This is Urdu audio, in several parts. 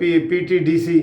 PTDC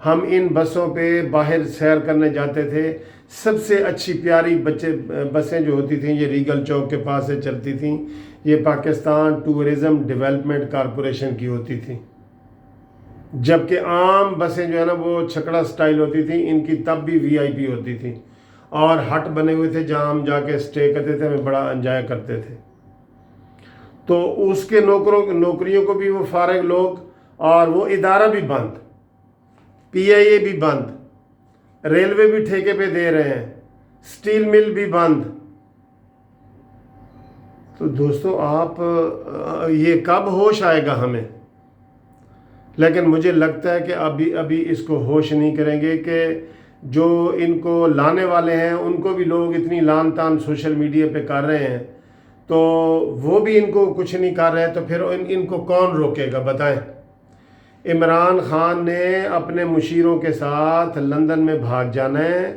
ہم ان بسوں پہ باہر سیر کرنے جاتے تھے. سب سے اچھی پیاری بسیں جو ہوتی تھیں یہ ریگل چوک کے پاس سے چلتی تھیں. یہ پاکستان ٹورزم ڈیولپمنٹ کارپوریشن کی ہوتی تھیں. جبکہ عام بسیں جو ہے نا وہ چھکڑا سٹائل ہوتی تھیں. ان کی تب بھی وی آئی پی ہوتی تھیں اور ہٹ بنے ہوئے تھے جہاں ہم جا کے سٹے کرتے تھے. ہمیں بڑا انجوائے کرتے تھے. تو اس کے نوکریوں کو بھی وہ فارغ لوگ, اور وہ ادارہ بھی بند, پی آئی اے بھی بند, ریلوے بھی ٹھیکے پہ دے رہے ہیں, سٹیل مل بھی بند. تو دوستو آپ یہ کب ہوش آئے گا ہمیں؟ لیکن مجھے لگتا ہے کہ ابھی اس کو ہوش نہیں کریں گے کہ جو ان کو لانے والے ہیں ان کو بھی لوگ اتنی لان تان سوشل میڈیا پہ کر رہے ہیں, تو وہ بھی ان کو کچھ نہیں کر رہے, تو پھر ان کو کون روکے گا بتائیں؟ عمران خان نے اپنے مشیروں کے ساتھ لندن میں بھاگ جانا ہے,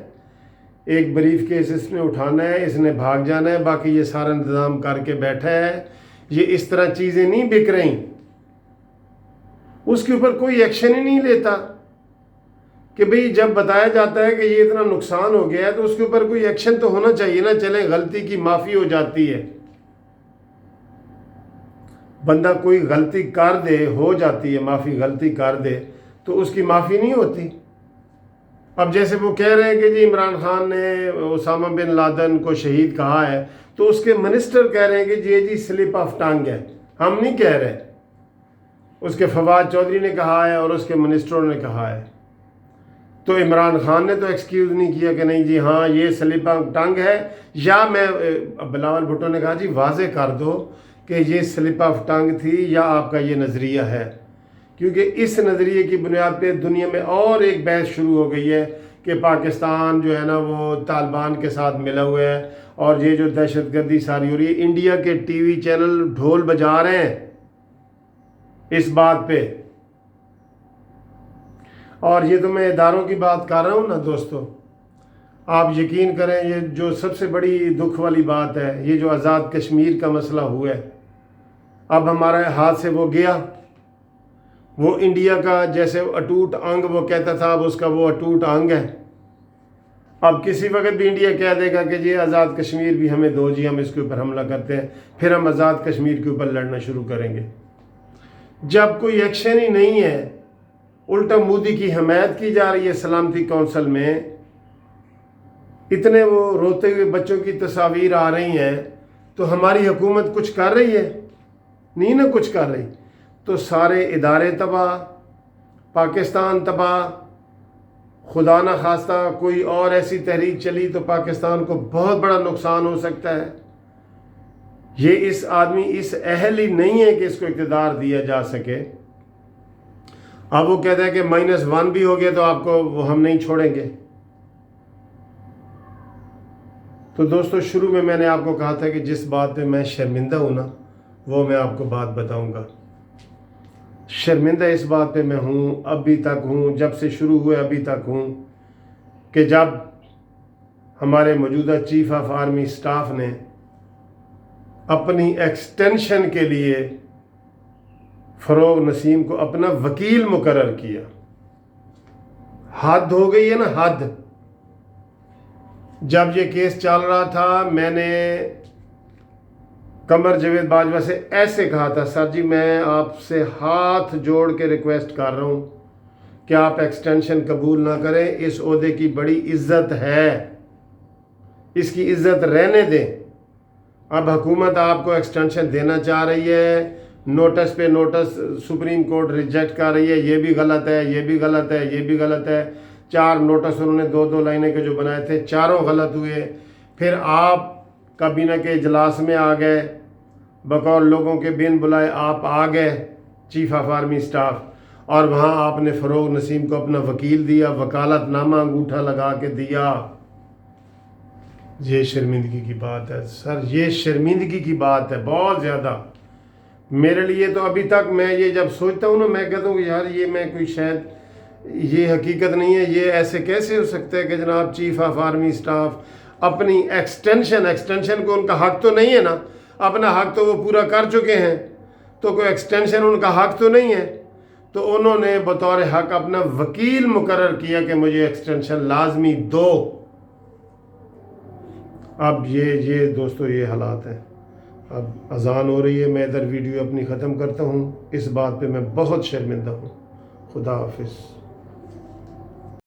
ایک بریف کیس اس نے اٹھانا ہے, اس نے بھاگ جانا ہے, باقی یہ سارا انتظام کر کے بیٹھا ہے. یہ اس طرح چیزیں نہیں بک رہی, اس کے اوپر کوئی ایکشن ہی نہیں لیتا کہ بھئی جب بتایا جاتا ہے کہ یہ اتنا نقصان ہو گیا ہے تو اس کے اوپر کوئی ایکشن تو ہونا چاہیے نا. چلیں غلطی کی معافی ہو جاتی ہے, بندہ کوئی غلطی کر دے, ہو جاتی ہے معافی, غلطی کر دے تو اس کی معافی نہیں ہوتی. اب جیسے وہ کہہ رہے ہیں کہ جی عمران خان نے اسامہ بن لادن کو شہید کہا ہے, تو اس کے منسٹر کہہ رہے ہیں کہ جی سلپ آف ٹنگ ہے, ہم نہیں کہہ رہے. اس کے فواد چودھری نے کہا ہے اور اس کے منسٹروں نے کہا ہے. تو عمران خان نے تو ایکسکیوز نہیں کیا کہ نہیں جی ہاں یہ سلپ آف ٹنگ ہے, یا میں بلاول بھٹو نے کہا جی واضح کر دو کہ یہ سلپ آف ٹنگ تھی یا آپ کا یہ نظریہ ہے, کیونکہ اس نظریے کی بنیاد پہ دنیا میں اور ایک بحث شروع ہو گئی ہے کہ پاکستان جو ہے نا وہ طالبان کے ساتھ ملا ہوا ہے, اور یہ جو دہشت گردی ساری ہو رہی ہے. انڈیا کے ٹی وی چینل ڈھول بجا رہے ہیں اس بات پہ. اور یہ تو میں اداروں کی بات کر رہا ہوں نا دوستو, آپ یقین کریں یہ جو سب سے بڑی دکھ والی بات ہے, یہ جو آزاد کشمیر کا مسئلہ ہوا ہے, اب ہمارے ہاتھ سے وہ گیا. وہ انڈیا کا جیسے اٹوٹ انگ وہ کہتا تھا, اب اس کا وہ اٹوٹ انگ ہے. اب کسی وقت بھی انڈیا کہہ دے گا کہ جی آزاد کشمیر بھی ہمیں دو, جی ہم اس کے اوپر حملہ کرتے ہیں, پھر ہم آزاد کشمیر کے اوپر لڑنا شروع کریں گے. جب کوئی ایکشن ہی نہیں ہے, الٹا مودی کی حمایت کی جا رہی ہے سلامتی کونسل میں, اتنے وہ روتے ہوئے بچوں کی تصاویر آ رہی ہیں, تو ہماری حکومت کچھ کر رہی ہے؟ نہیں نا کچھ کر رہی. تو سارے ادارے تباہ, پاکستان تباہ. خدا نہ خواستہ کوئی اور ایسی تحریک چلی تو پاکستان کو بہت بڑا نقصان ہو سکتا ہے. یہ اس آدمی اس اہل ہی نہیں ہے کہ اس کو اقتدار دیا جا سکے. اب وہ کہتا ہے کہ -1 بھی ہو گیا تو آپ کو وہ ہم نہیں چھوڑیں گے. تو دوستو شروع میں نے آپ کو کہا تھا کہ جس بات پہ میں شرمندہ ہوں نا وہ میں آپ کو بات بتاؤں گا. شرمندہ اس بات پہ میں ہوں, ابھی تک ہوں, جب سے شروع ہوئے ابھی تک ہوں, کہ جب ہمارے موجودہ چیف آف آرمی سٹاف نے اپنی ایکسٹینشن کے لیے فروغ نسیم کو اپنا وکیل مقرر کیا. حد ہو گئی ہے نا, حد. جب یہ کیس چل رہا تھا میں نے قمر جاوید باجوہ سے ایسے کہا تھا, سر جی میں آپ سے ہاتھ جوڑ کے ریکویسٹ کر رہا ہوں کہ آپ ایکسٹینشن قبول نہ کریں, اس عہدے کی بڑی عزت ہے, اس کی عزت رہنے دیں. اب حکومت آپ کو ایکسٹینشن دینا چاہ رہی ہے, نوٹس پہ نوٹس سپریم کورٹ ریجیکٹ کر رہی ہے, یہ بھی غلط ہے, یہ بھی غلط ہے, یہ بھی غلط ہے. 4 نوٹس انہوں نے 2 لائنیں کے جو بنائے تھے, چاروں غلط ہوئے. پھر آپ کابینہ کے اجلاس میں آ گئے, بقول لوگوں کے بن بلائے آپ آ گئے چیف آف آرمی سٹاف, اور وہاں آپ نے فروغ نسیم کو اپنا وکیل دیا, وکالت نامہ انگوٹھا لگا کے دیا. یہ شرمندگی کی بات ہے سر, یہ شرمندگی کی بات ہے بہت زیادہ میرے لیے. تو ابھی تک میں یہ جب سوچتا ہوں نا میں کہتا ہوں کہ یار یہ میں کوئی شاید یہ حقیقت نہیں ہے. یہ ایسے کیسے ہو سکتا ہے کہ جناب چیف آف آرمی سٹاف اپنی ایکسٹینشن کو, ان کا حق تو نہیں ہے نا, اپنا حق تو وہ پورا کر چکے ہیں, تو کوئی ایکسٹینشن ان کا حق تو نہیں ہے. تو انہوں نے بطور حق اپنا وکیل مقرر کیا کہ مجھے ایکسٹینشن لازمی دو. اب یہ دوستو یہ حالات ہیں. اب اذان ہو رہی ہے، میں ادھر ویڈیو اپنی ختم کرتا ہوں. اس بات پہ میں بہت شرمندہ ہوں. خدا حافظ.